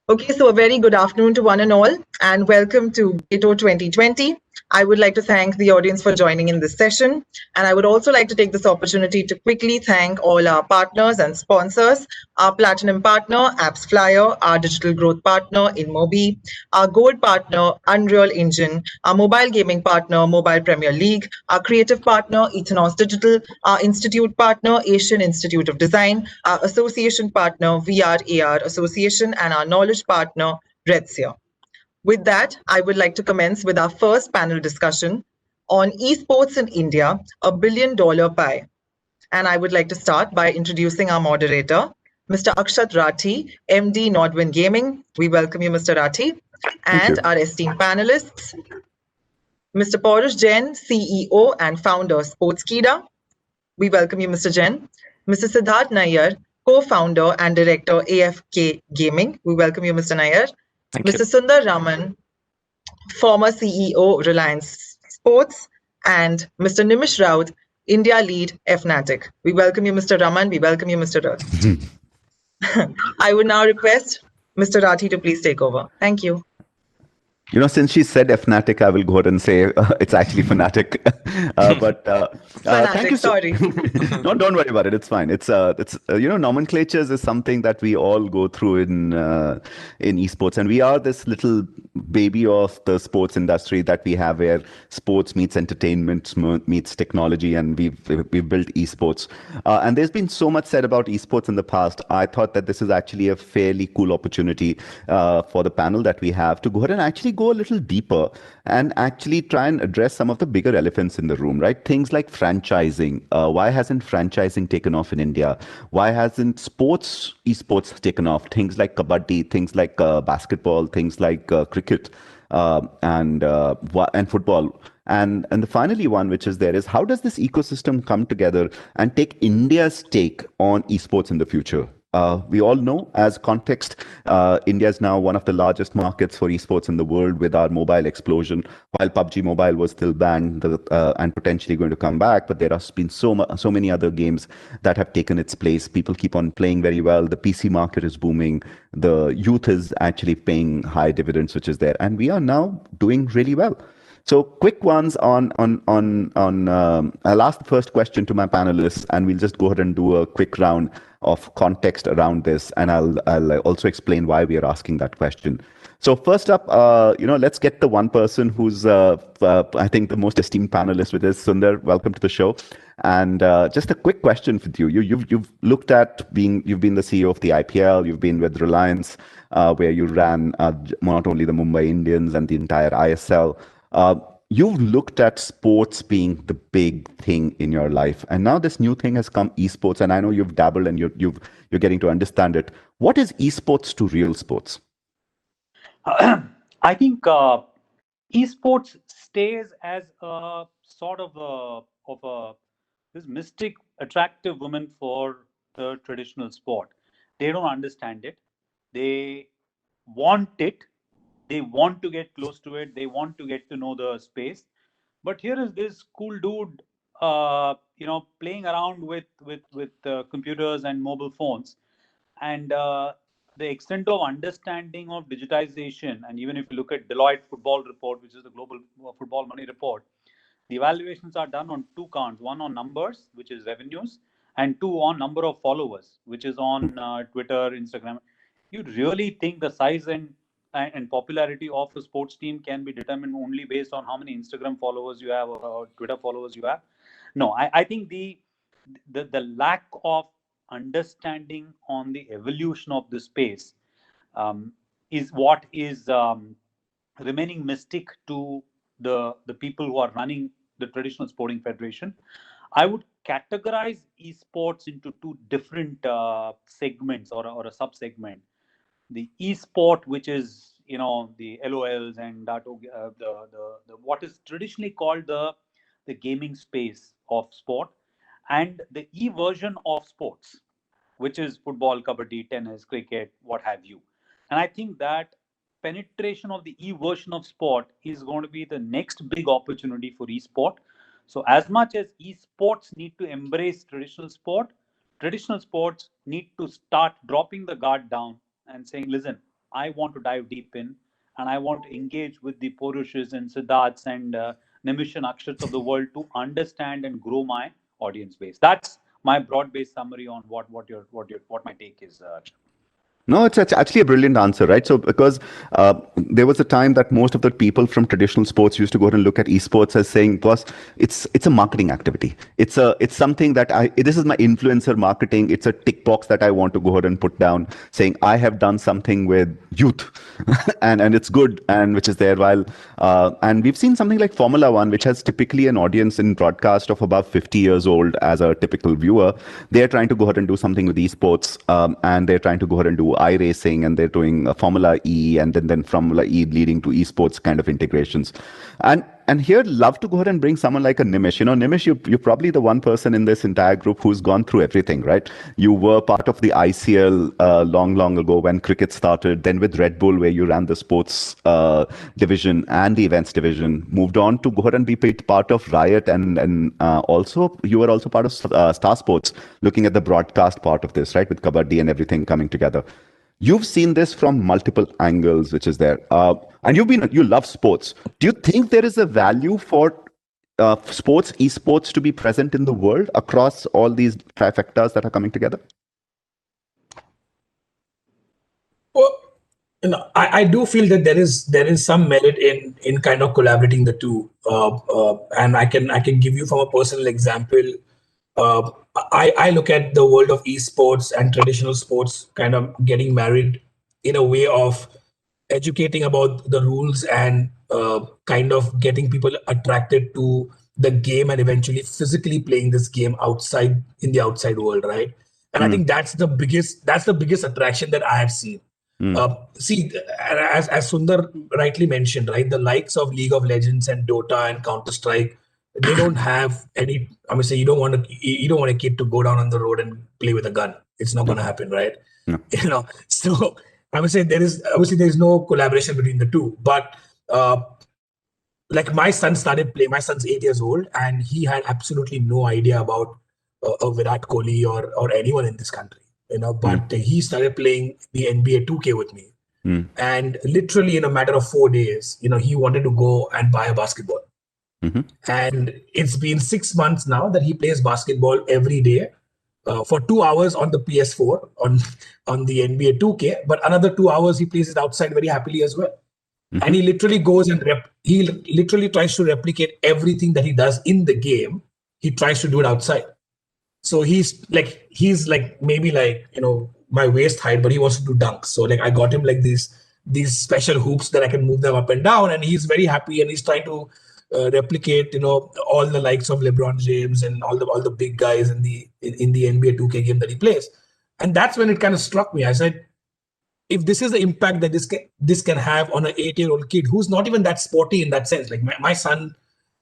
Okay, so a very good afternoon to one and all, and welcome to Gato 2020. I would like to thank the audience for joining in this session, and I would also like to take this opportunity to quickly thank all our partners and sponsors, our platinum partner, Apps Flyer, our digital growth partner, InMobi, our gold partner, Unreal Engine, our mobile gaming partner, Mobile Premier League, our creative partner, Ethnos Digital, our institute partner, Asian Institute of Design, our association partner, VR/AR Association, and our knowledge partner, Rathee. With that, I would like to commence with our first panel discussion on esports in India, a billion-dollar pie. And I would like to start by introducing our moderator, Mr. Akshat Rathee, MD NODWIN Gaming. We welcome you, Mr. Rathee. Thank And you. our esteemed panelists, Mr. Porush Jain, CEO and founder, Sportskeeda. We welcome you, Mr. Jain. Mr. Siddharth Nayyar, co-founder and director, AFK Gaming. We welcome you, Mr. Nayyar. Thank you. Mr. Sundar Raman, former CEO, Reliance Sports, and Mr. Nimish Raut, India lead, Fnatic. We welcome you, Mr. Raman. We welcome you, Mr. Raut. I would now request Mr. Rathee to please take over. Thank you. You know, since she said Fnatic, I will go ahead and say it's actually Fnatic. Thank you. Fnatic, sorry. No, don't worry about it. It's fine. It's nomenclatures is something that we all go through in esports, and we are this little baby of the sports industry that we have, where sports meets entertainment, meets technology, and we've built esports. And there's been so much said about esports in the past. I thought that this is actually a fairly cool opportunity for the panel that we have to go ahead and actually go a little deeper and actually try and address some of the bigger elephants in the room, right? Things like franchising. Why hasn't franchising taken off in India? Why hasn't esports taken off? Things like kabaddi, things like basketball, things like cricket and football. And the finally one which is there is, how does this ecosystem come together and take India's take on esports in the future? We all know, as context, India is now one of the largest markets for esports in the world with our mobile explosion. While PUBG Mobile was still banned and potentially going to come back, but there has been so many other games that have taken its place. People keep on playing very well. The PC market is booming. The youth is actually paying high dividends, which is there, and we are now doing really well. So quick ones on I'll ask the first question to my panelists, and we'll just go ahead and do a quick round of context around this, and I'll also explain why we are asking that question. So first up, let's get the one person who's I think the most esteemed panelist with us, Sundar. Welcome to the show. And just a quick question for you. You've looked at you've been the CEO of the IPL. You've been with Reliance, where you ran not only the Mumbai Indians and the entire ISL. You've looked at sports being the big thing in your life, and now this new thing has come, esports. And I know you've dabbled and you're getting to understand it. What is esports to real sports? I think esports stays as a sort of this mystic, attractive woman for the traditional sport. They don't understand it. They want it. They want to get close to it. They want to get to know the space. But here is this cool dude, playing around with computers and mobile phones, and the extent of understanding of digitization. And even if you look at Deloitte Football Report, which is the global football money report, the evaluations are done on two counts: one on numbers, which is revenues, and two on number of followers, which is on Twitter, Instagram. You really think the size and popularity of a sports team can be determined only based on how many Instagram followers you have or Twitter followers you have? No, I think the lack of understanding on the evolution of the space is what is remaining mystic to the people who are running the traditional sporting federation. I would categorize esports into two different segments or a sub-segment. The esport, which is the LOLs and the what is traditionally called the gaming space of sport, and the e version of sports, which is football, kabaddi, tennis, cricket, what have you. And I think that penetration of the e version of sport is going to be the next big opportunity for esport. So as much as esports need to embrace traditional sport, traditional sports need to start dropping the guard down and saying, listen, I want to dive deep in, and I want to engage with the Porushes and Siddharths and Nimish and Akshats of the world to understand and grow my audience base. That's my broad-based summary on what my take is. No, it's actually a brilliant answer, right? So, because there was a time that most of the people from traditional sports used to go ahead and look at esports as saying, "Boss, it's a marketing activity. It's something that this is my influencer marketing. It's a tick box that I want to go ahead and put down, saying I have done something with youth, and it's good, and which is there." While and we've seen something like Formula One, which has typically an audience in broadcast of above 50 years old as a typical viewer. They're trying to go ahead and do something with esports, and they're trying to go ahead and do iRacing, and they're doing Formula E, and then Formula E leading to esports kind of integrations. And here, love to go ahead and bring someone like a Nimish. Nimish, you're probably the one person in this entire group who's gone through everything, right? You were part of the ICL long ago when cricket started, then with Red Bull, where you ran the sports division and the events division, moved on to go ahead and be part of Riot, and also you were also part of Star Sports, looking at the broadcast part of this, right, with Kabaddi and everything coming together. You've seen this from multiple angles, which is there, and you love sports. Do you think there is a value for esports to be present in the world across all these trifectas that are coming together? Well, I do feel that there is some merit in kind of collaborating the two, and I can give you from a personal example. I look at the world of esports and traditional sports kind of getting married in a way of educating about the rules and kind of getting people attracted to the game and eventually physically playing this game outside in the outside world, right? And I think that's the biggest attraction that I have seen. See, as Sundar rightly mentioned, right, the likes of League of Legends and Dota and Counter-Strike, they don't have any. I mean, say you don't want a kid to go down on the road and play with a gun. It's not going to happen, right? No. So I would say there is no collaboration between the two. But like my son started playing. My son's 8 years old, and he had absolutely no idea about a Virat Kohli or anyone in this country. But he started playing the NBA 2K with me, and literally in a matter of 4 days, he wanted to go and buy a basketball. And it's been 6 months now that he plays basketball every day for 2 hours on the PS4 on the NBA 2K, but another 2 hours he plays it outside very happily as well. And he literally goes and he literally tries to replicate everything that he does in the game. He tries to do it outside. So he's like maybe my waist height, but he wants to do dunks. So like I got him like these special hoops that I can move them up and down, and he's very happy, and he's trying to replicate all the likes of LeBron James and all the big guys in the NBA 2K game that he plays. And that's when it kind of struck me. I said, if this is the impact that this can have on an 8-year-old kid who's not even that sporty in that sense, like my son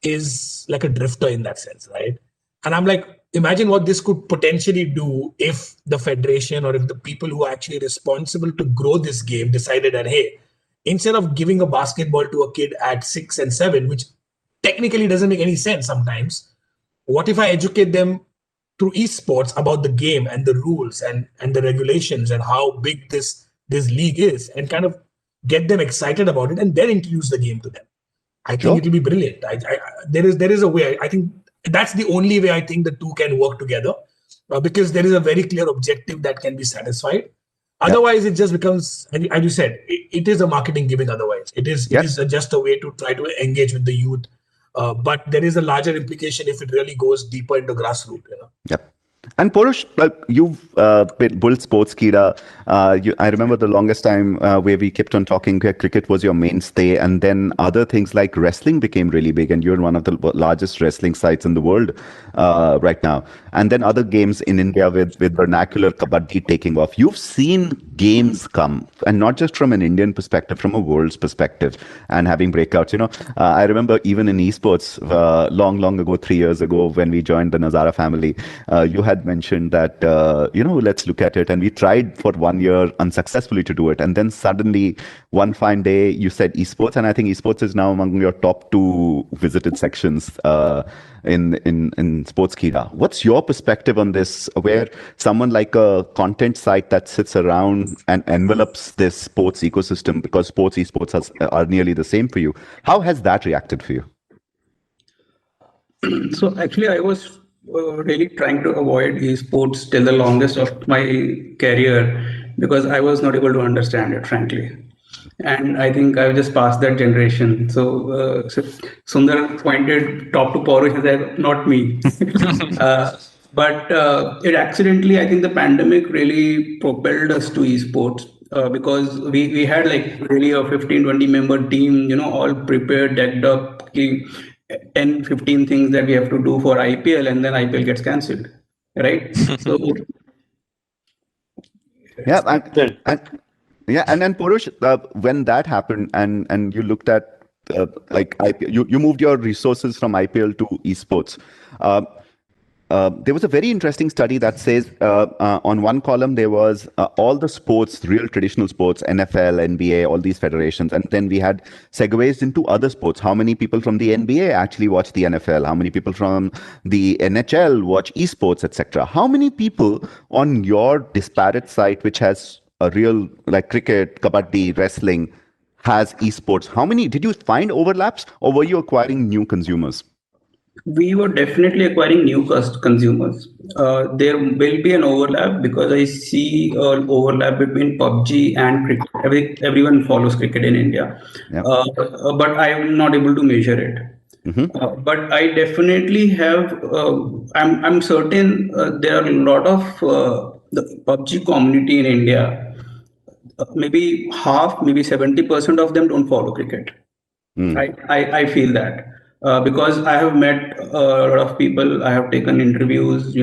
is like a drifter in that sense, right? And I'm like, imagine what this could potentially do if the federation or if the people who are actually responsible to grow this game decided that, hey, instead of giving a basketball to a kid at 6 and 7, which technically doesn't make any sense sometimes, what if I educate them through esports about the game and the rules and the regulations and how big this league is, and kind of get them excited about it and then introduce the game to them? I think it will be brilliant. There is a way. I think that's the only way I think the two can work together, because there is a very clear objective that can be satisfied. Otherwise, it just becomes, as you said, it is a marketing gimmick. Otherwise, it is just a way to try to engage with the youth. But there is a larger implication if it really goes deeper into grassroots. Yep. And Porush, you've built Sportskeeda. I remember the longest time where we kept on talking, cricket was your mainstay, and then other things like wrestling became really big, and you're one of the largest wrestling sites in the world right now. And then other games in India with vernacular kabaddi taking off. You've seen games come, and not just from an Indian perspective, from a world's perspective, and having breakouts. I remember even in esports, long ago, 3 years ago, when we joined the Nazara family, you had had mentioned that, let's look at it. And we tried for 1 year unsuccessfully to do it. And then suddenly one fine day you said esports. And I think esports is now among your top 2 visited sections in Sportskeeda. What's your perspective on this, where someone like a content site that sits around and envelops this sports ecosystem, because sports esports are nearly the same for you, how has that reacted for you? So actually, I was really trying to avoid esports till the longest of my career because I was not able to understand it, frankly. And I think I've just passed that generation. So Sundar pointed top to Porush as not me. But it accidentally, I think the pandemic really propelled us to esports. Because we had like really a 15-20 member team, all prepared, decked up, 10-15 things that we have to do for IPL, and then IPL gets cancelled, right? So yeah, and then Porush, when that happened, and you looked at you moved your resources from IPL to esports. There was a very interesting study that says on one column there was all the sports, real traditional sports, NFL, NBA, all these federations. And then we had segues into other sports. How many people from the NBA actually watch the NFL? How many people from the NHL watch esports, etc.? How many people on your disparate site, which has a real like cricket, kabaddi, wrestling, has esports? How many did you find overlaps, or were you acquiring new consumers? We were definitely acquiring new consumers. There will be an overlap because I see an overlap between PUBG and cricket. Everyone follows cricket in India, but I am not able to measure it. Mm-hmm. But I definitely have. I'm certain there are a lot of the PUBG community in India. Maybe half, maybe 70% of them don't follow cricket. I feel that. Because I have met a lot of people, I have taken interviews,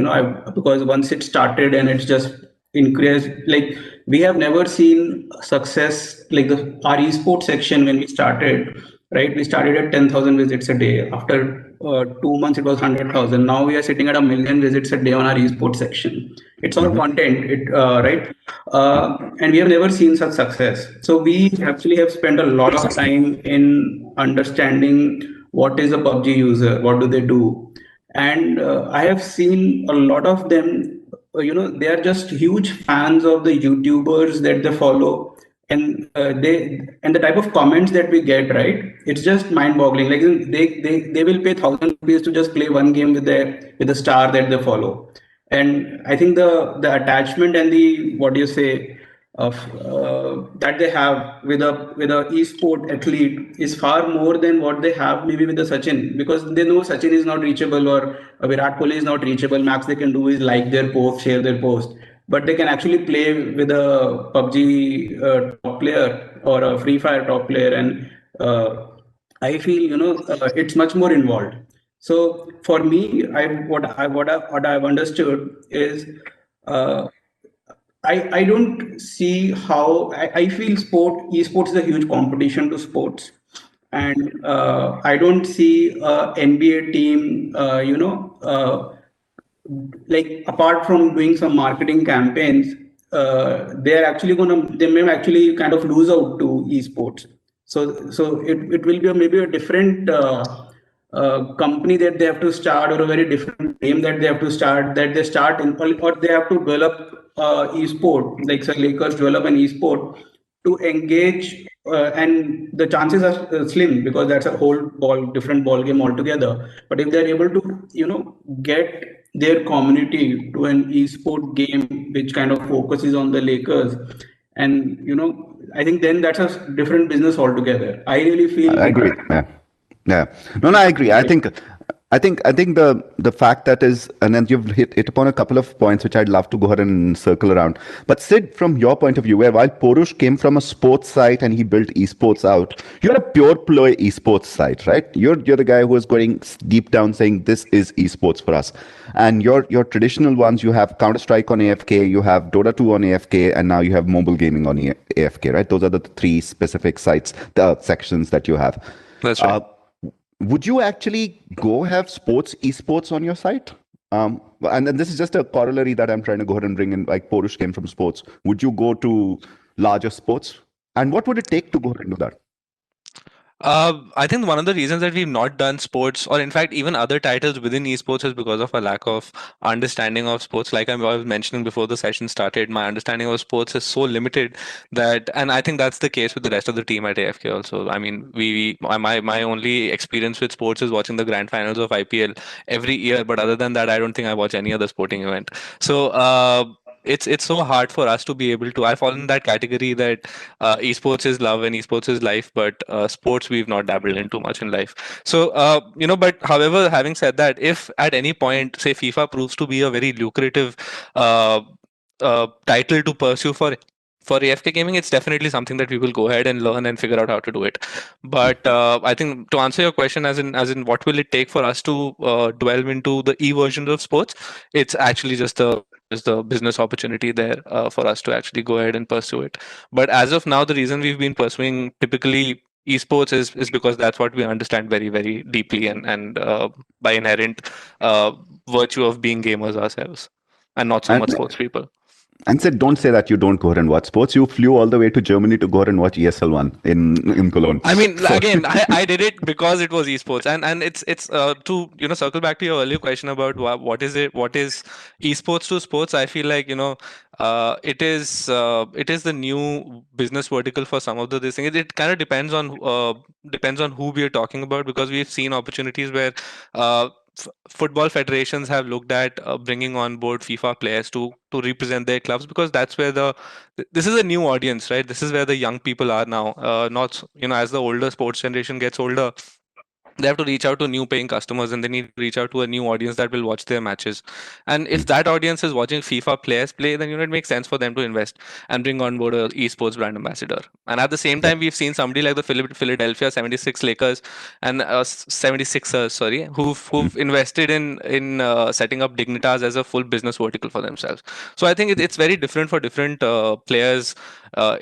because once it started and it's just increased, like we have never seen success like our esports section when we started, right? We started at 10,000 visits a day. After 2 months, it was 100,000. Now we are sitting at 1 million visits a day on our esports section. It's all content, right? And we have never seen such success. So we actually have spent a lot of time in understanding what is a PUBG user, what do they do, and I have seen a lot of them. They are just huge fans of the YouTubers that they follow, and the type of comments that we get, right? It's just mind-boggling. Like they will pay 1,000 rupees to just play one game with the star that they follow, and I think the attachment and the what do you say of that they have with a esport athlete is far more than what they have maybe with the Sachin, because they know Sachin is not reachable or Virat Kohli is not reachable. Max they can do is like their post, share their post, but they can actually play with a PUBG top player or a Free Fire top player, and I feel it's much more involved. So for me, what I've understood is. I don't see how I feel esports is a huge competition to sports, and I don't see a NBA team like apart from doing some marketing campaigns, they may actually kind of lose out to esports. So it will be maybe a different company that they have to start, or a very different game that they have to start, that they start in, or they have to develop esport, like say Lakers develop an esport to engage, and the chances are slim because that's a different ball game altogether. But if they're able to get their community to an esport game which kind of focuses on the Lakers, and I think then that's a different business altogether. I really feel I agree. Yeah. No, I agree. I think the fact that is, and then you've hit upon a couple of points which I'd love to go ahead and circle around. But Sid, from your point of view, while Porush came from a sports site and he built esports out, you're a pure play esports site, right? You're the guy who is going deep down saying this is esports for us. And your traditional ones, you have Counter-Strike on AFK, you have Dota 2 on AFK, and now you have mobile gaming on AFK, right? Those are the 3 specific sites, the sections that you have. That's right. Would you actually go have esports on your site? And then this is just a corollary that I'm trying to go ahead and bring in. Like Porush came from sports. Would you go to larger sports? And what would it take to go ahead and do that? I think one of the reasons that we've not done sports, or in fact even other titles within esports, is because of a lack of understanding of sports. Like I was mentioning before the session started, my understanding of sports is so limited that, and I think that's the case with the rest of the team at AFK also. I mean, my only experience with sports is watching the grand finals of IPL every year, but other than that, I don't think I watch any other sporting event. So it's so hard for us to be able to. I fall in that category that esports is love and esports is life, but sports we've not dabbled in too much in life. So but however, having said that, if at any point say FIFA proves to be a very lucrative title to pursue for AFK gaming, it's definitely something that we will go ahead and learn and figure out how to do it. But I think to answer your question, as in what will it take for us to delve into the versions of sports, it's actually just the business opportunity there for us to actually go ahead and pursue it. But as of now, the reason we've been pursuing typically esports is because that's what we understand very, very deeply, and by inherent virtue of being gamers ourselves and not so And much sports people. and said, don't say that you don't go ahead and watch sports. You flew all the way to Germany to go ahead and watch ESL1 in Cologne. I mean, So- again, I did it because it was esports, and it's to circle back to your earlier question about what is esports to sports. I feel like it is the new business vertical for some of the this thing. It kind of depends on who we are talking about, because we've seen opportunities where football federations have looked at bringing on board FIFA players to represent their clubs, because that's where this is a new audience, right? This is where the young people are now. Not as the older sports generation gets older, they have to reach out to new paying customers, and they need to reach out to a new audience that will watch their matches. And if that audience is watching FIFA players play, then it makes sense for them to invest and bring on board a esports brand ambassador. And at the same time, we've seen somebody like the Philadelphia 76 Lakers and 76ers, sorry, who've invested in setting up Dignitas as a full business vertical for themselves. So I think it's very different for different players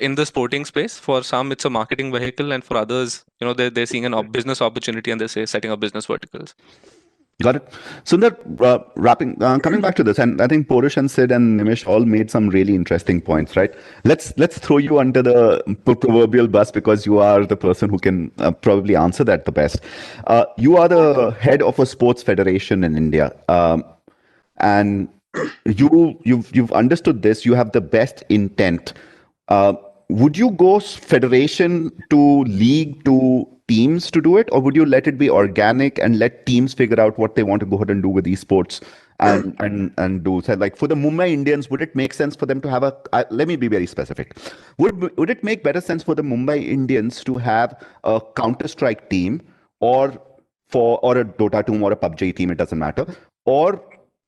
in the sporting space. For some, it's a marketing vehicle, and for others, they're seeing a business opportunity and they're setting up business verticals. Got it. Sundar, coming back to this, and I think Porush and Sid and Nimish all made some really interesting points, right? Let's throw you under the proverbial bus, because you are the person who can probably answer that the best. You are the head of a sports federation in India, and you've understood this. You have the best intent. Would you go federation to league to teams to do it, or would you let it be organic and let teams figure out what they want to go ahead and do with esports and do? So like for the Mumbai Indians, would it make sense for them to have let me be very specific. Would it make better sense for the Mumbai Indians to have a Counter-Strike team, or a Dota team, or a PUBG team? It doesn't matter. Or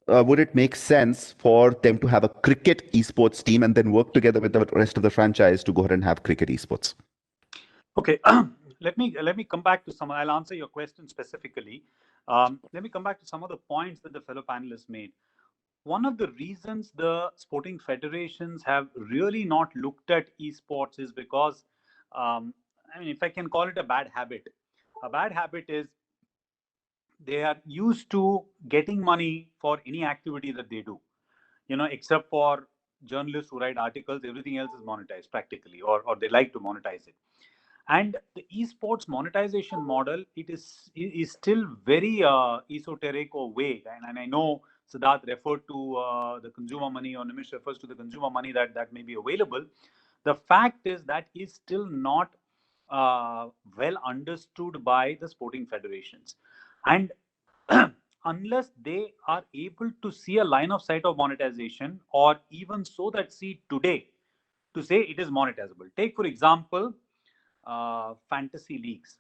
would it make sense for them to have a cricket esports team and then work together with the rest of the franchise to go ahead and have cricket esports? Okay, let me come back to some. I'll answer your question specifically. Let me come back to some of the points that the fellow panelists made. One of the reasons the sporting federations have really not looked at esports is because, if I can call it a bad habit is they are used to getting money for any activity that they do, except for journalists who write articles. Everything else is monetized practically, or they like to monetize it. And the esports monetization model, it is still very esoteric or vague. And I know Siddharth referred to the consumer money, or Nimish refers to the consumer money that may be available. The fact is that is still not well understood by the sporting federations. And unless they are able to see a line of sight of monetization, or even sow that seed today to say it is monetizable. Take, for example, fantasy leagues.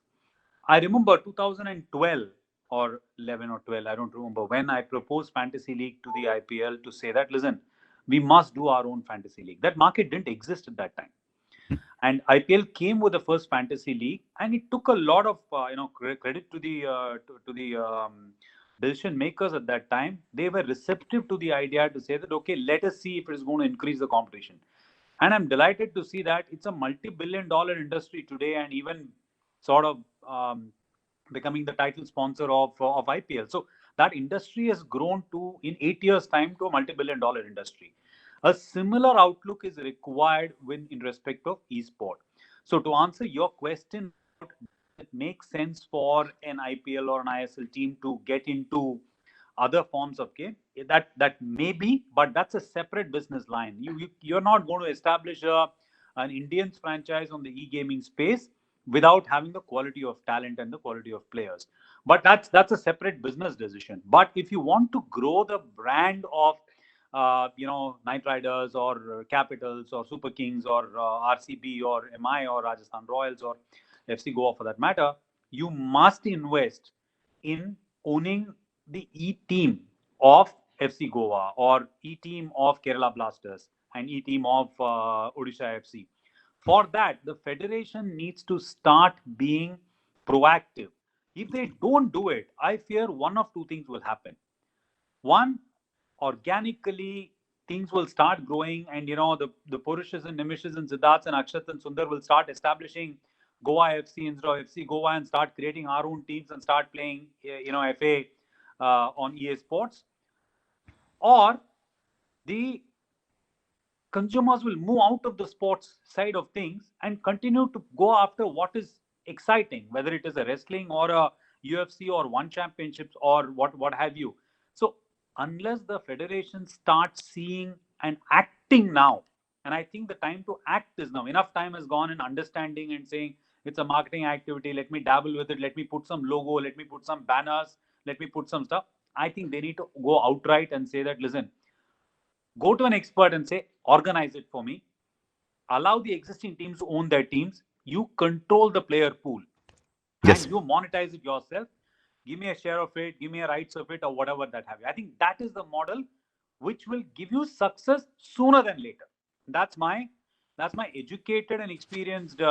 I remember 2012 or 11 or 12, I don't remember, when I proposed fantasy league to the IPL to say that, listen, we must do our own fantasy league. That market didn't exist at that time. And IPL came with the first fantasy league, and it took a lot of credit to the decision makers at that time. They were receptive to the idea to say that, okay, let us see if it is going to increase the competition. And I'm delighted to see that it's a multi-billion-dollar industry today, and even sort of becoming the title sponsor of IPL. So that industry has grown to, in 8 years' time, to a multi-billion-dollar industry. A similar outlook is required in respect of esport. So to answer your question, it makes sense for an IPL or an ISL team to get into other forms of game. That may be, but that's a separate business line. You're not going to establish an Indians franchise on the e-gaming space without having the quality of talent and the quality of players. But that's a separate business decision. But if you want to grow the brand of Knight Riders or Capitals or Super Kings or RCB or MI or Rajasthan Royals or FC Goa for that matter, you must invest in owning the E-team of FC Goa or E-team of Kerala Blasters and E-team of Odisha FC. For that, the federation needs to start being proactive. If they don't do it, I fear one of two things will happen. One, organically things will start growing, and the Porushes and Nimishes and Siddharths and Akshat and Sundar will start establishing Goa FC instead of FC Goa and start creating our own teams and start playing FA on EA Sports. Or the consumers will move out of the sports side of things and continue to go after what is exciting, whether it is a wrestling or a UFC or one championships or what have you. So unless the federation starts seeing and acting now, and I think the time to act is now. Enough time has gone in understanding and saying it's a marketing activity, let me dabble with it, let me put some logo, let me put some banners, let me put some stuff. I think they need to go outright and say that, listen, go to an expert and say, organize it for me. Allow the existing teams to own their teams. You control the player pool. Yes. And you monetize it yourself. Give me a share of it, give me a rights of it, or whatever that have you. I think that is the model which will give you success sooner than later. That's my educated and experienced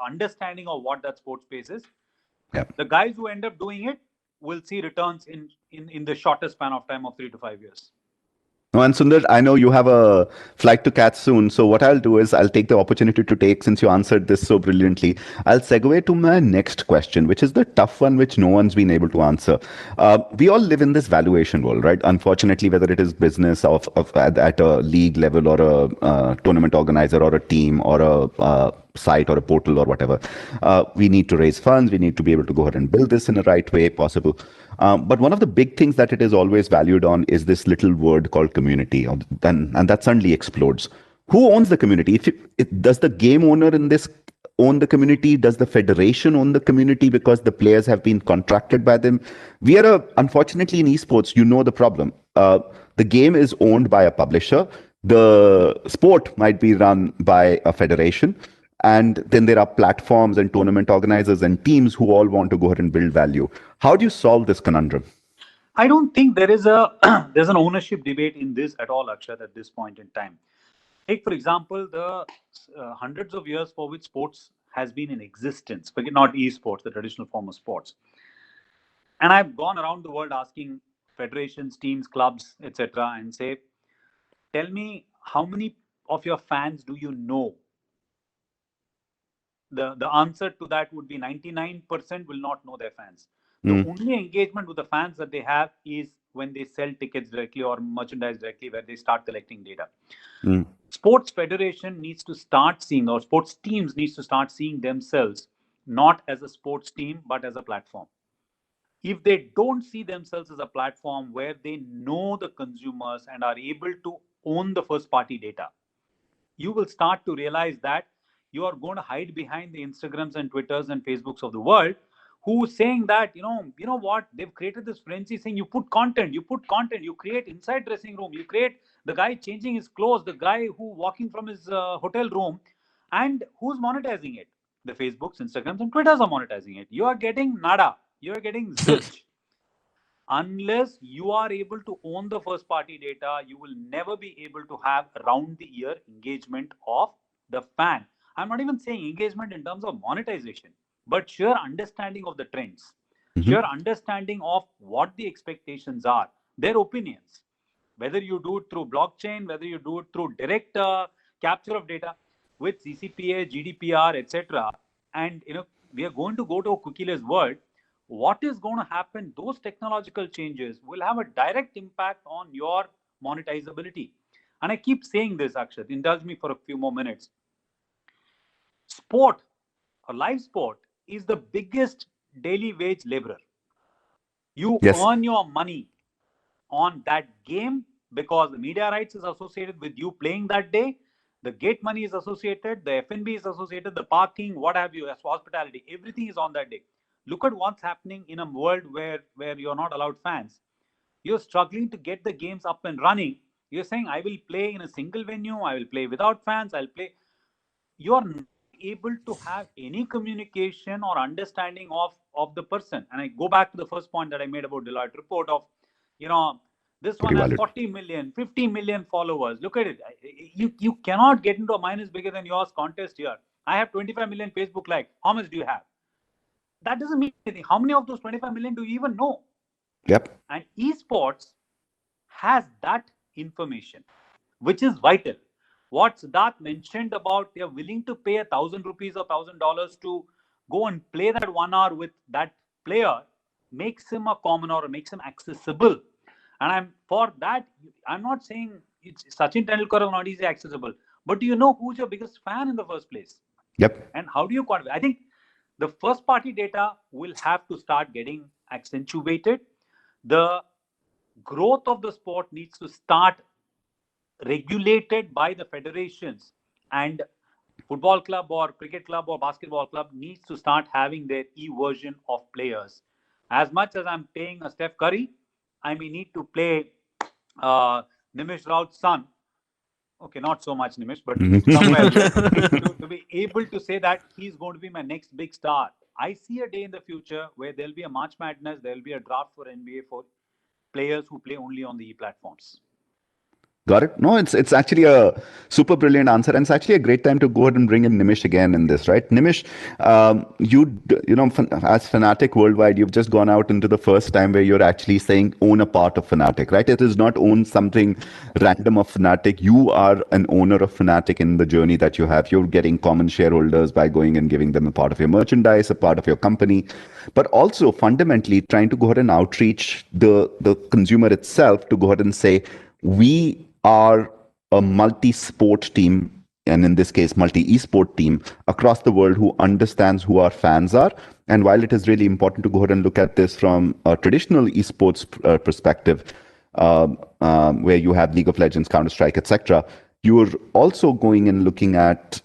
understanding of what that sports space is. Yeah. The guys who end up doing it will see returns in the shortest span of time of 3 to 5 years. No, and Sundar, I know you have a flight to catch soon. So what I'll do is I'll take the opportunity to take, since you answered this so brilliantly, I'll segue to my next question, which is the tough one, which no one's been able to answer. We all live in this valuation world, right? Unfortunately, whether it is business at a league level or a tournament organizer or a team or a site or a portal or whatever, we need to raise funds. We need to be able to go ahead and build this in the right way possible. But one of the big things that it is always valued on is this little word called community, and that suddenly explodes. Who owns the community? Does the game owner in this own the community? Does the federation own the community because the players have been contracted by them? We are unfortunately in esports, you know the problem. The game is owned by a publisher. The sport might be run by a federation. And then there are platforms and tournament organizers and teams who all want to go ahead and build value. How do you solve this conundrum? I don't think there is there's an ownership debate in this at all, Akshat, at this point in time. Take, for example, the hundreds of years for which sports has been in existence, forget not esports, the traditional form of sports. And I've gone around the world asking federations, teams, clubs, etc., and say, tell me how many of your fans do you know? The answer to that would be 99% will not know their fans. The only engagement with the fans that they have is when they sell tickets directly or merchandise directly, where they start collecting data. Sports federation needs to start seeing, or sports teams needs to start seeing themselves not as a sports team, but as a platform. If they don't see themselves as a platform where they know the consumers and are able to own the first party data, you will start to realize that you are going to hide behind the Instagrams and Twitters and Facebooks of the world, who saying that, you know what, they've created this frenzy saying you create inside dressing room, you create the guy changing his clothes, the guy who walking from his hotel room, and who's monetizing it? The Facebooks, Instagrams and Twitters are monetizing it. You are getting nada, you are getting zilch. Unless you are able to own the first party data, you will never be able to have round the year engagement of the fan. I'm not even saying engagement in terms of monetization, but sheer understanding of the trends, sheer understanding of what the expectations are, their opinions, whether you do it through blockchain, whether you do it through direct capture of data with CCPA, GDPR, etc. And we are going to go to a cookieless world what is going to happen, those technological changes will have a direct impact on your monetizability. And I keep saying this, Akshat, indulge me for a few more minutes. Sport, or live sport, is the biggest daily wage laborer. You Yes. earn your money on that game because the media rights is associated with you playing that day. The gate money is associated, the F&B is associated, the parking, what have you, as hospitality, everything is on that day. Look at what's happening in a world where you're not allowed fans. You're struggling to get the games up and running. You're saying, I will play in a single venue, I will play without fans, I'll play. You're not able to have any communication or understanding of the person. And I go back to the first point that I made about Deloitte report of, you know, this one has 40 million, 50 million followers. Look at it. You cannot get into a minus bigger than yours contest here. I have 25 million Facebook likes. How much do you have? That doesn't mean anything. How many of those 25 million do you even know? Yep. And esports has that information, which is vital. What Siddharth mentioned about they're willing to pay ₹1,000 or $1,000 to go and play that 1 hour with that player makes him a commoner or makes him accessible. And I'm for that. I'm not saying it's Sachin Tendulkar is not easily accessible, but do you know who's your biggest fan in the first place? Yep. And how do you quantify? I think the first party data will have to start getting accentuated. The growth of the sport needs to start regulated by the federations, and football club or cricket club or basketball club needs to start having their e-version of players. As much as I'm paying a Steph Curry, I may need to play Nimish Raut's son. Okay, not so much Nimish, but somewhere to be able to say that he's going to be my next big star. I see a day in the future where there'll be a March Madness, there'll be a draft for NBA for players who play only on the e-platforms. Got it. No, it's actually a super brilliant answer, and it's actually a great time to go ahead and bring in Nimish again in this, right? Nimish, you know, as Fnatic worldwide, you've just gone out into the first time where you're actually saying own a part of Fnatic, right? It is not own something random of Fnatic. You are an owner of Fnatic in the journey that you have. You're getting common shareholders by going and giving them a part of your merchandise, a part of your company, but also fundamentally trying to go ahead and outreach the consumer itself to go ahead and say, we are a multi-sport team, and in this case, multi-esport team across the world who understands who our fans are. And while it is really important to go ahead and look at this from a traditional esports perspective, where you have League of Legends, Counter-Strike, etc., you're also going and looking at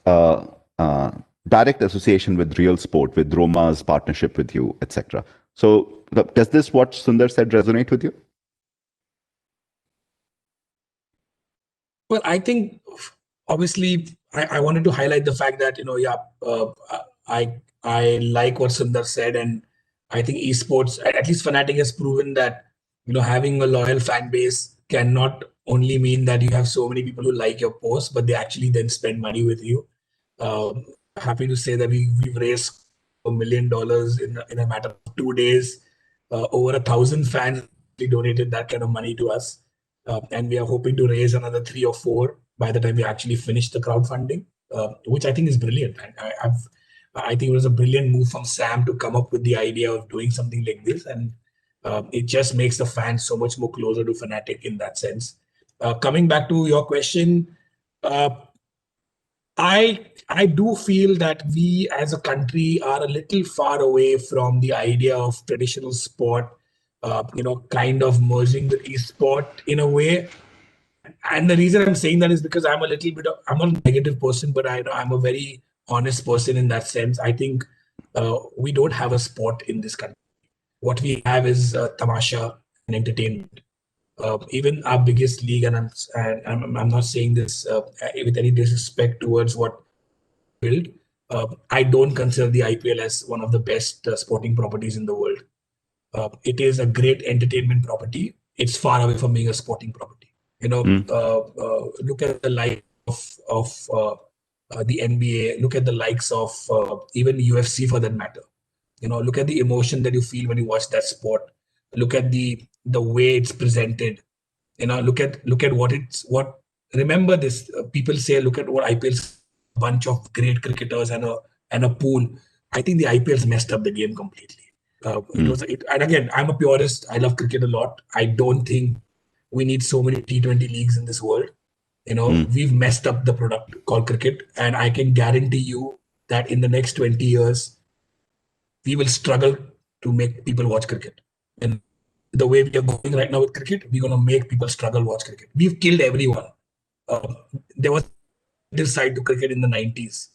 direct association with real sport, with Roma's partnership with you, etc. So does this, what Sundar said, resonate with you? Well, I think obviously I wanted to highlight the fact that, I like what Sundar said, and I think esports, at least Fnatic, has proven that, having a loyal fan base can not only mean that you have so many people who like your posts, but they actually then spend money with you. Happy to say that we've raised $1 million in a matter of 2 days. Over 1,000 fans donated that kind of money to us. And we are hoping to raise another 3 or 4 by the time we actually finish the crowdfunding, which I think is brilliant. I think it was a brilliant move from Sam to come up with the idea of doing something like this, and it just makes the fans so much more closer to Fnatic in that sense. Coming back to your question, I do feel that we as a country are a little far away from the idea of traditional sport, kind of merging with esport in a way. And the reason I'm saying that is because I'm I'm a negative person, but I'm a very honest person in that sense. I think we don't have a sport in this country. What we have is tamasha and entertainment. Even our biggest league, and I'm not saying this with any disrespect towards what build. I don't consider the IPL as one of the best sporting properties in the world. It is a great entertainment property. It's far away from being a sporting property. Look at the likes of the NBA. Look at the likes of even UFC for that matter. Look at the emotion that you feel when you watch that sport. Look at the way it's presented. Look at what. Remember this. People say, look at what IPL's bunch of great cricketers and a pool. I think the IPL's messed up the game completely. And again, I'm a purist. I love cricket a lot. I don't think we need so many T20 leagues in this world. We've messed up the product called cricket, and I can guarantee you that in the next 20 years, we will struggle to make people watch cricket. And the way we are going right now with cricket, we're going to make people struggle watch cricket. We've killed everyone. There was this side to cricket in the 90s.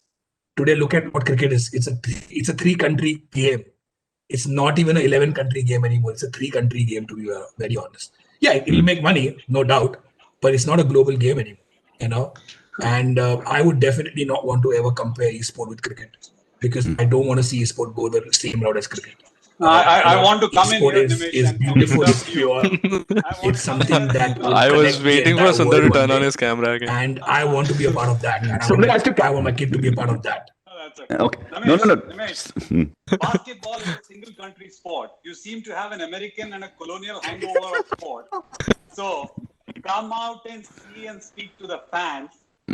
Today, look at what cricket is. It's a 3-country game. It's not even an 11-country game anymore. It's a 3-country game, to be very honest. Yeah, it will make money, no doubt, but it's not a global game anymore. And I would definitely not want to ever compare esport with cricket, because I don't want to see esport go the same route as cricket. I want to come in esport here, is Nimish, beautiful, it's pure. It's something that will I was connect the waiting for entire Sundar world to one turn on day. his camera again. And I want to be a part of that. And I want my kid to be a part of that. Okay. Nimish, No. Nimish, basketball is a single country sport. You seem to have an American and a colonial hangover of sport. So come out and see and speak to the fans,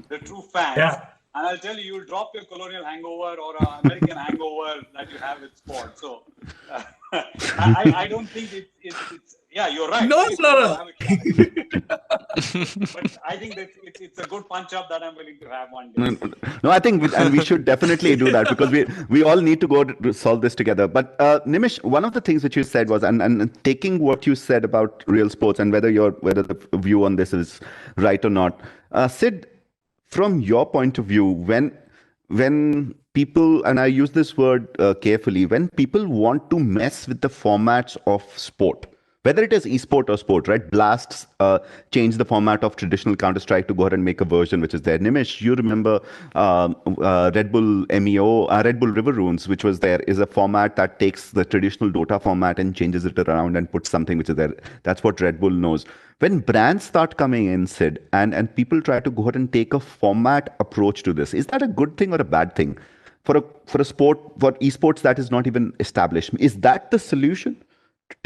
the true fans. Yeah. And I'll tell you, you'll drop your colonial hangover or an American hangover that you have with sport. So I don't think it's yeah, you're right. No. But I think that it's a good punch up that I'm willing to have one day. No, I think and we should definitely do that, because we all need to go to solve this together. But Nimish, one of the things which you said was, and taking what you said about real sports and whether the view on this is right or not, Sid, from your point of view, when people, and I use this word carefully, when people want to mess with the formats of sport, whether it is esport or sport, right? Blasts changed the format of traditional Counter-Strike to go ahead and make a version which is there. Nimish, you remember Red Bull MEO, Red Bull River Runes, which was there, is a format that takes the traditional Dota format and changes it around and puts something which is there. That's what Red Bull knows. When brands start coming in, Sid, and people try to go ahead and take a format approach to this, is that a good thing or a bad thing? For a sport, for esports that is not even established, is that the solution?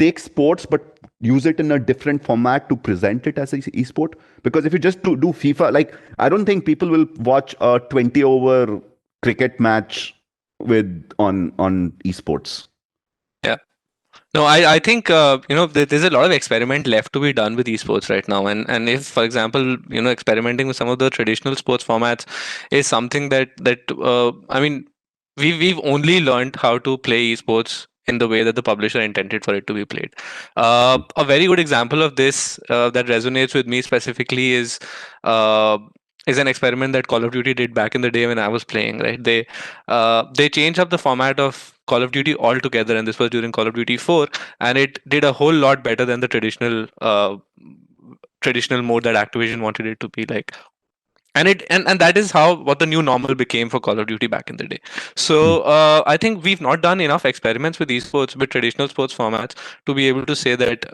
Take sports but use it in a different format to present it as an esport? Because if you just do FIFA, like, I don't think people will watch a 20-over cricket match on esports. Yeah. No, I think there's a lot of experiment left to be done with esports right now, and if, for example, experimenting with some of the traditional sports formats is something that I mean, we've only learned how to play esports in the way that the publisher intended for it to be played. A very good example of this that resonates with me specifically is an experiment that Call of Duty did back in the day when I was playing. Right, they changed up the format of Call of Duty altogether, and this was during Call of Duty 4, and it did a whole lot better than the traditional mode that Activision wanted it to be like. And that is what the new normal became for Call of Duty back in the day. So I think we've not done enough experiments with esports, with traditional sports formats, to be able to say that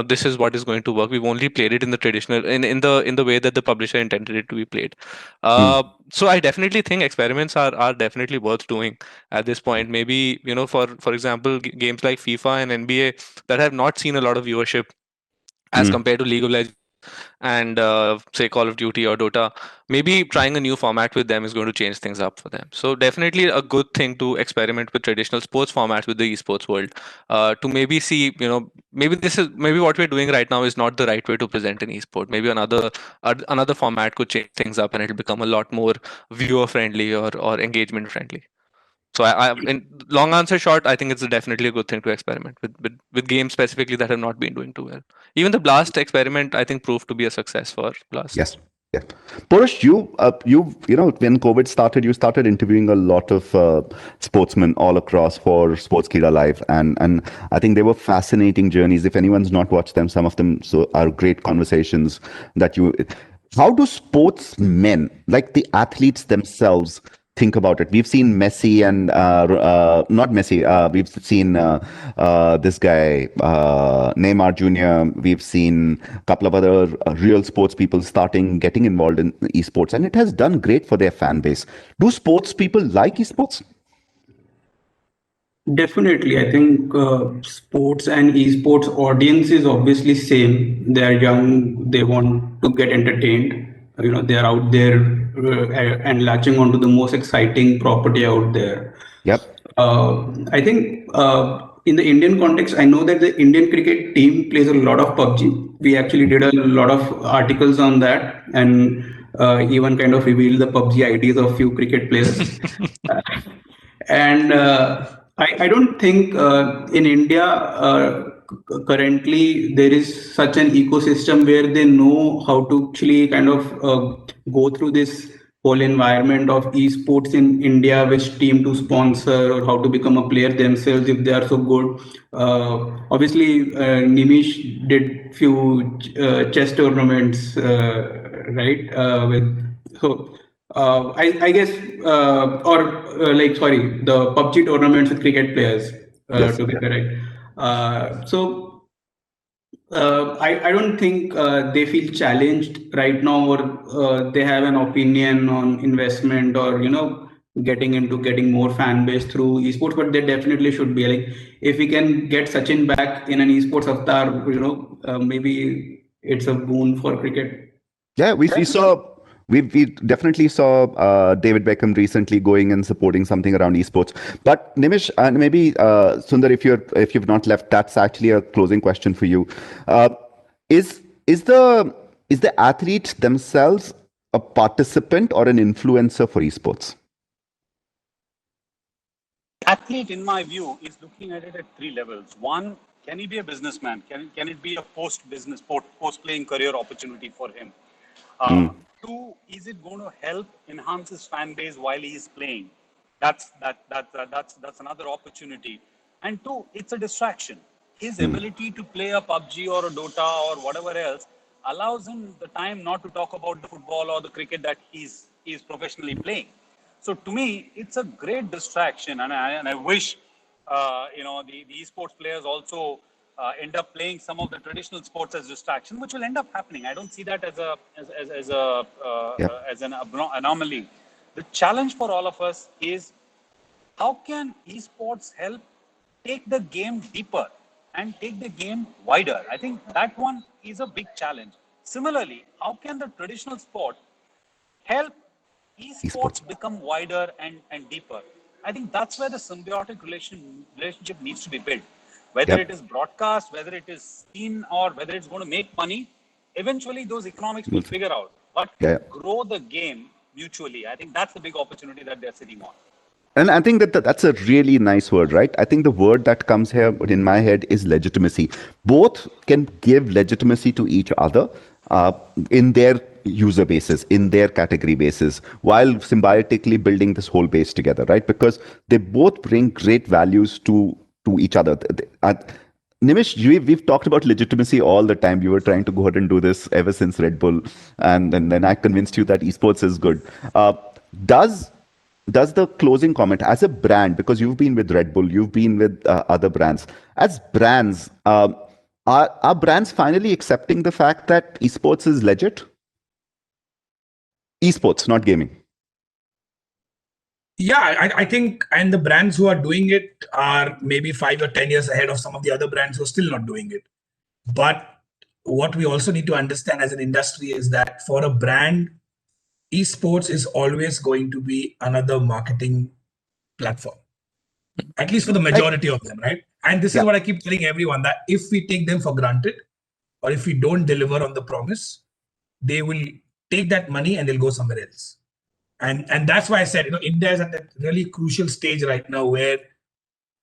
this is what is going to work. We've only played it in the traditional, in the way that the publisher intended it to be played. So I definitely think experiments are definitely worth doing at this point. Maybe for example, games like FIFA and NBA that have not seen a lot of viewership as compared to League of Legends and say Call of Duty or Dota, maybe trying a new format with them is going to change things up for them. So definitely a good thing to experiment with traditional sports formats with the esports world, to maybe see, maybe what we're doing right now is not the right way to present an esport. Maybe another format could change things up and it'll become a lot more viewer friendly or engagement friendly. So in long answer short, I think it's definitely a good thing to experiment with games specifically that have not been doing too well. Even the Blast experiment, I think, proved to be a success for Blast. Yes. Yeah. Porush, you when COVID started, you started interviewing a lot of sportsmen all across for Sportskeeda Live, and I think they were fascinating journeys. If anyone's not watched them, some of them are great conversations that you. How do sportsmen, like the athletes themselves, think about it? We've seen Messi and not Messi. We've seen this guy Neymar Jr. We've seen a couple of other real sports people getting involved in esports, and it has done great for their fan base. Do sports people like esports? Definitely, I think sports and esports audience is obviously same. They are young. They want to get entertained. They are out there and latching onto the most exciting property out there. Yep. I think in the Indian context, I know that the Indian cricket team plays a lot of PUBG. We actually did a lot of articles on that and even kind of revealed the PUBG IDs of few cricket players. And I don't think in India currently there is such an ecosystem where they know how to actually kind of go through this whole environment of esports in India, which team to sponsor or how to become a player themselves if they are so good. Obviously, Nimish did few chess tournaments, right? I guess, like, sorry, the PUBG tournaments with cricket players, Yes. to be correct. I don't think they feel challenged right now, or they have an opinion on investment or, getting more fan base through esports, but they definitely should be. Like, if we can get Sachin back in an esports avatar, maybe it's a boon for cricket. Yeah, we saw we definitely saw David Beckham recently going and supporting something around esports. But Nimish and maybe Sundar, if you've not left, that's actually a closing question for you. Is the athlete themselves a participant or an influencer for esports? Athlete, in my view, is looking at it at three levels. One, can he be a businessman? Can it be a post-business, post-playing career opportunity for him? Two, is it going to help enhance his fan base while he is playing? That's another opportunity. And two, it's a distraction. His ability to play a PUBG or a Dota or whatever else allows him the time not to talk about the football or the cricket that he's professionally playing. So to me, it's a great distraction, and I wish the esports players also end up playing some of the traditional sports as distraction, which will end up happening. I don't see that as an anomaly. The challenge for all of us is how can esports help take the game deeper and take the game wider? I think that one is a big challenge. Similarly, how can the traditional sport help esports become wider and deeper? I think that's where the symbiotic relationship needs to be built. Whether it is broadcast, whether it is seen, or whether it's going to make money, eventually those economics will figure out what can grow the game mutually. I think that's the big opportunity that they're sitting on. And I think that's a really nice word, right? I think the word that comes here in my head is legitimacy. Both can give legitimacy to each other in their user bases, in their category bases, while symbiotically building this whole base together, right? Because they both bring great values to each other. Nimish, we've talked about legitimacy all the time. You were trying to go ahead and do this ever since Red Bull, and then I convinced you that esports is good. Does the closing comment as a brand, because you've been with Red Bull, you've been with other brands, as brands, are brands finally accepting the fact that esports is legit? Esports, not gaming. Yeah, I think, and the brands who are doing it are maybe 5 or 10 years ahead of some of the other brands who are still not doing it. But what we also need to understand as an industry is that for a brand, esports is always going to be another marketing platform, at least for the majority of them, right? And this is what I keep telling everyone, that if we take them for granted, or if we don't deliver on the promise, they will take that money and they'll go somewhere else. And that's why I said, India is at that really crucial stage right now where,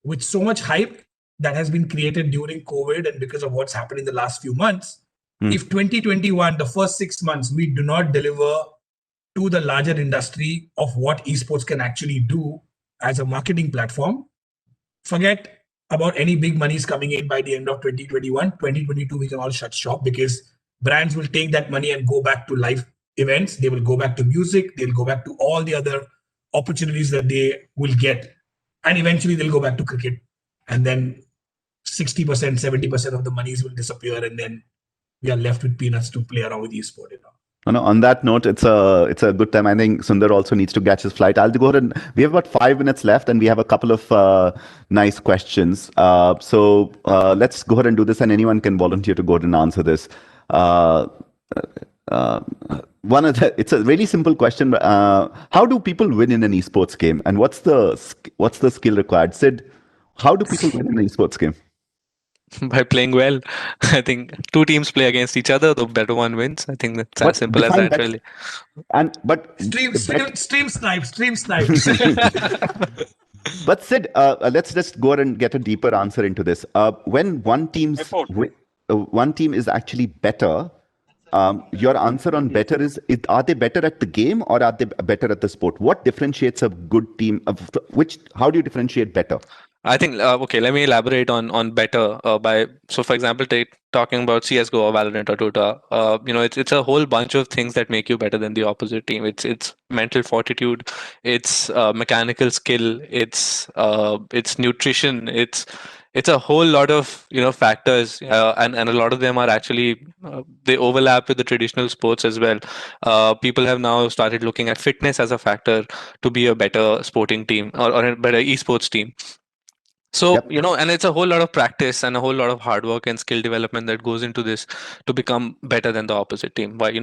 with so much hype that has been created during COVID and because of what's happened in the last few months, if 2021, the first 6 months, we do not deliver to the larger industry of what esports can actually do as a marketing platform, forget about any big monies coming in by the end of 2021. 2022, we can all shut shop, because brands will take that money and go back to live events. They will go back to music. They'll go back to all the other opportunities that they will get. And eventually they'll go back to cricket. And then 60%, 70% of the monies will disappear. And then we are left with peanuts to play around with esport. On that note, it's a good time. I think Sundar also needs to catch his flight. I'll go ahead and we have about 5 minutes left, and we have a couple of nice questions. So let's go ahead and do this, and anyone can volunteer to go ahead and answer this. one of the, it's a really simple question. But, how do people win in an esports game, and what's the skill required? Sid, how do people win in an esports game? By playing well. I think two teams play against each other, the better one wins. I think that's as simple as that, really. And but Stream snipes. But Sid, let's just go ahead and get a deeper answer into this. When one team is actually better, your answer on better is are they better at the game or are they better at the sport? What differentiates a good team? How do you differentiate better? I think okay. Let me elaborate on better. So, for example, talking about CS:GO or Valorant or Dota. It's a whole bunch of things that make you better than the opposite team. It's mental fortitude, it's mechanical skill, it's nutrition, it's a whole lot of factors, and a lot of them are actually they overlap with the traditional sports as well. People have now started looking at fitness as a factor to be a better sporting team or a better esports team. So, Yep. And it's a whole lot of practice and a whole lot of hard work and skill development that goes into this to become better than the opposite team. But,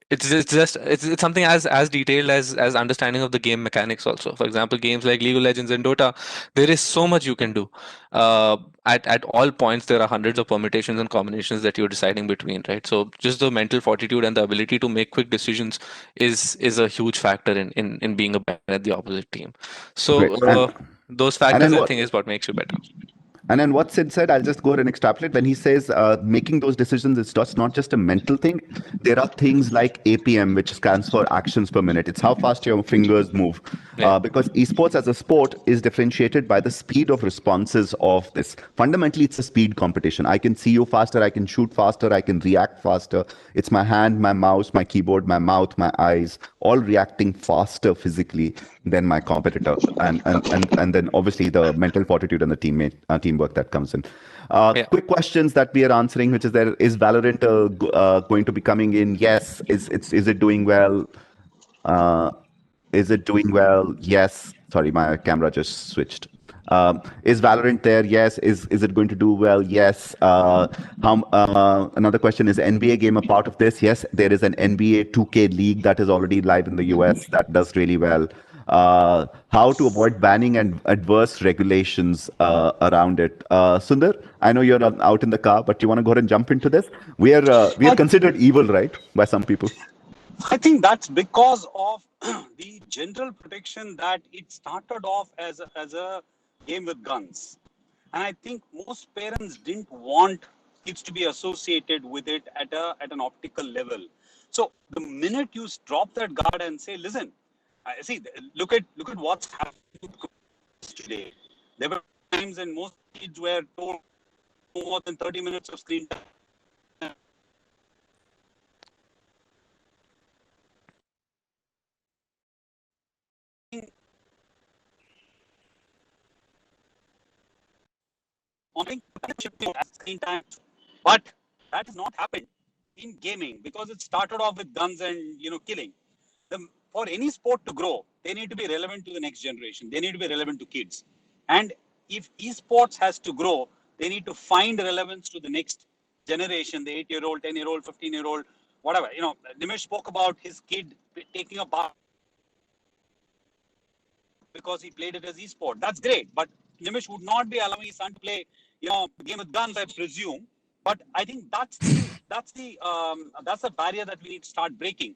it's something as detailed as understanding of the game mechanics also. For example, games like League of Legends and Dota, there is so much you can do. At all points, there are hundreds of permutations and combinations that you're deciding between, right? So just the mental fortitude and the ability to make quick decisions is a huge factor in being a better at the opposite team. So those factors, I think, is what makes you better. And then what Sid said, I'll just go ahead and extrapolate. When he says making those decisions, it's just not just a mental thing. There are things like APM, which stands for actions per minute. It's how fast your fingers move. Yeah. Because esports as a sport is differentiated by the speed of responses of this. Fundamentally, it's a speed competition. I can see you faster, I can shoot faster, I can react faster. It's my hand, my mouse, my keyboard, my mouth, my eyes, all reacting faster physically than my competitor. And then obviously the mental fortitude and the teamwork that comes in. Quick questions that we are answering, which is is Valorant going to be coming in? Yes. Is it doing well? Is it doing well? Yes. Sorry, my camera just switched. Is Valorant there? Yes. Is it going to do well? Yes. Another question, is NBA game a part of this? Yes. There is an NBA 2K league that is already live in the US that does really well. How to avoid banning and adverse regulations around it. Sundar, I know you're out in the car, but you want to go ahead and jump into this? We are considered evil, right, by some people? I think that's because of the general protection that it started off as a game with guns. And I think most parents didn't want kids to be associated with it at an optical level. So the minute you drop that guard and say, listen, look at what's happening today. There were times when most kids were told more than 30 minutes of screen time. Screen time, but that has not happened in gaming because it started off with guns and killing. For any sport to grow, they need to be relevant to the next generation. They need to be relevant to kids. And if esports has to grow, they need to find relevance to the next generation, the 8-year-old, 10-year-old, 15-year-old, whatever. Nimish spoke about his kid taking a bath because he played it as esport. That's great. But Nimish would not be allowing his son to play, game with guns, I presume. But I think that's the barrier that we need to start breaking.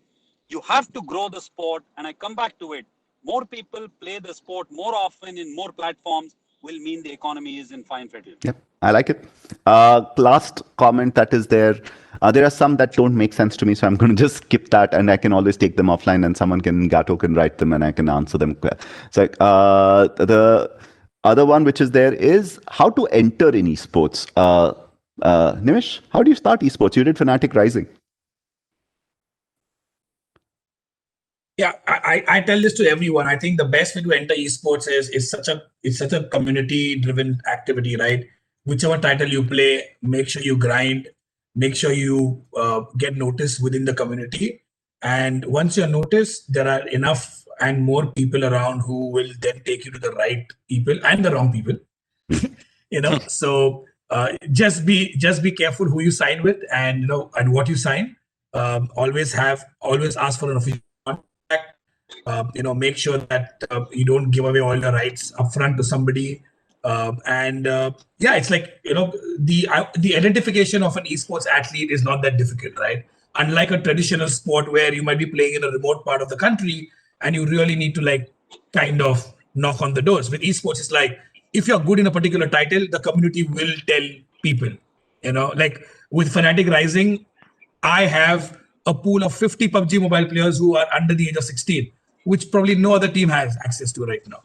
You have to grow the sport, and I come back to it. More people play the sport more often in more platforms will mean the economy is in fine fettle. Yep, I like it. Last comment that is there. There are some that don't make sense to me, so I'm going to just skip that, and I can always take them offline, and Gato can write them, and I can answer them. So the other one which is there is how to enter in esports. Nimish, how do you start esports? You did Fnatic Rising. Yeah, I tell this to everyone. I think the best way to enter esports is such a community-driven activity, right? Whichever title you play, make sure you grind, make sure you get noticed within the community. And once you're noticed, there are enough and more people around who will then take you to the right people and the wrong people. So just be careful who you sign with and and what you sign. Always ask for an official contact. Make sure that you don't give away all your rights upfront to somebody. It's like the identification of an esports athlete is not that difficult, right? Unlike a traditional sport where you might be playing in a remote part of the country and you really need to like kind of knock on the doors. With esports, it's like if you're good in a particular title, the community will tell people. Like with Fnatic Rising, I have a pool of 50 PUBG mobile players who are under the age of 16, which probably no other team has access to right now.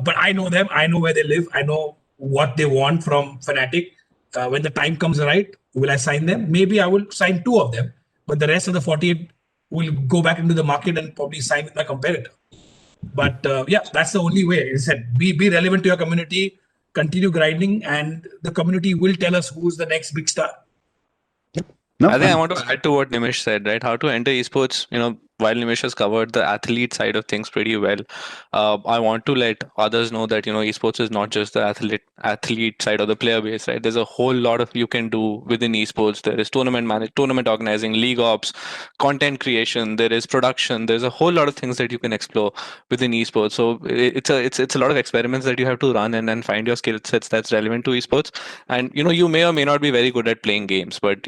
But I know them. I know where they live. I know what they want from Fnatic. When the time comes right, will I sign them? Maybe I will sign 2 of them, but the rest of the 48 will go back into the market and probably sign with my competitor. But that's the only way. As I said, be relevant to your community, continue grinding, and the community will tell us who's the next big star. No, I think I want to add to what Nimish said, right? How to enter esports, while Nimish has covered the athlete side of things pretty well, I want to let others know that, esports is not just the athlete side or the player base, right? There's a whole lot of you can do within esports. There is tournament organizing, league ops, content creation, there is production. There's a whole lot of things that you can explore within esports. So it's a lot of experiments that you have to run and find your skill sets that's relevant to esports. And, you may or may not be very good at playing games, but,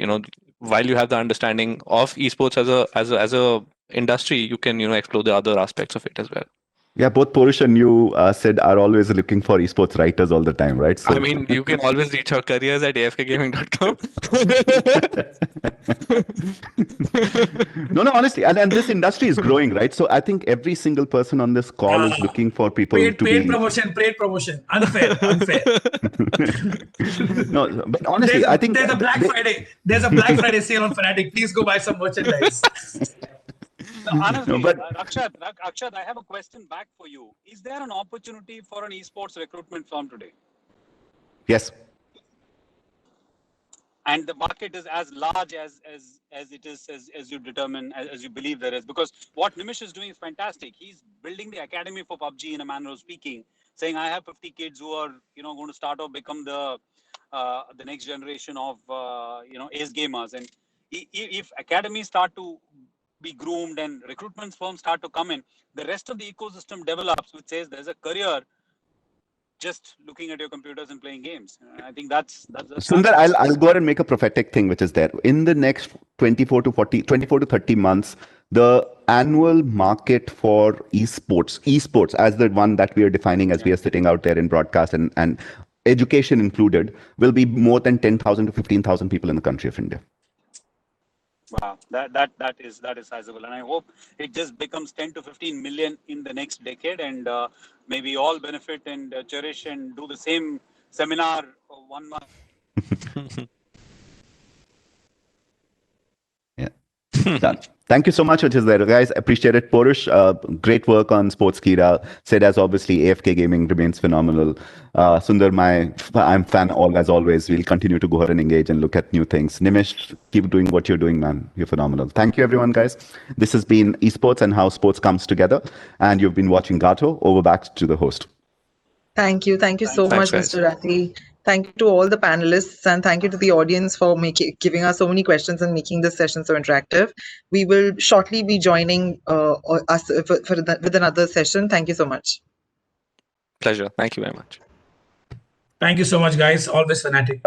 while you have the understanding of esports as a industry, you can explore the other aspects of it as well. Yeah, both Porush and you said are always looking for esports writers all the time, right? So I mean, you can always reach our careers at afkgaming.com. No, honestly, and this industry is growing, right? So I think every single person on this call is looking for people paid be promotion. Unfair. No, but honestly, I think there's a Black Friday. There's a Black Friday sale on Fnatic. Please go buy some merchandise. Honestly, but Akshat, I have a question back for you. Is there an opportunity for an esports recruitment firm today? yes. And the market is as large as it is as you determine, as you believe there is? Because what Nimish is doing is fantastic. He's building the academy for PUBG in a manner of speaking, saying I have 50 kids who are going to start off become the next generation of ace gamers. And if academies start to be groomed and recruitment firms start to come in, the rest of the ecosystem develops, which says there's a career just looking at your computers and playing games. I think that's Sundar, I'll go ahead and make a prophetic thing, which is there. In the next 24 to 30 months, the annual market for esports as the one that we are defining as we are sitting out there in broadcast and education included, will be more than 10,000 to 15,000 people in the country of India. Wow, that is sizable, and I hope it just becomes 10 to 15 million in the next decade, and maybe all benefit and cherish and do the same seminar 1 month. Yeah, done. Thank you so much, which is there, guys. Appreciate it. Porush, great work on Sportskeeda. Said as obviously AFK Gaming remains phenomenal. Sundar, I'm fan as always. We'll continue to go ahead and engage and look at new things. Nimish, keep doing what you're doing, man. You're phenomenal. Thank you, everyone, guys. This has been Esports and how sports comes together. And you've been watching Gato. Over back to the host. Thank you so much, guys. Mr. Rathee. Thank you to all the panelists, and thank you to the audience for giving us so many questions and making this session so interactive. We will shortly be joining us with another session. Thank you so much. Pleasure. Thank you very much. Thank you so much, guys. Always Fnatic.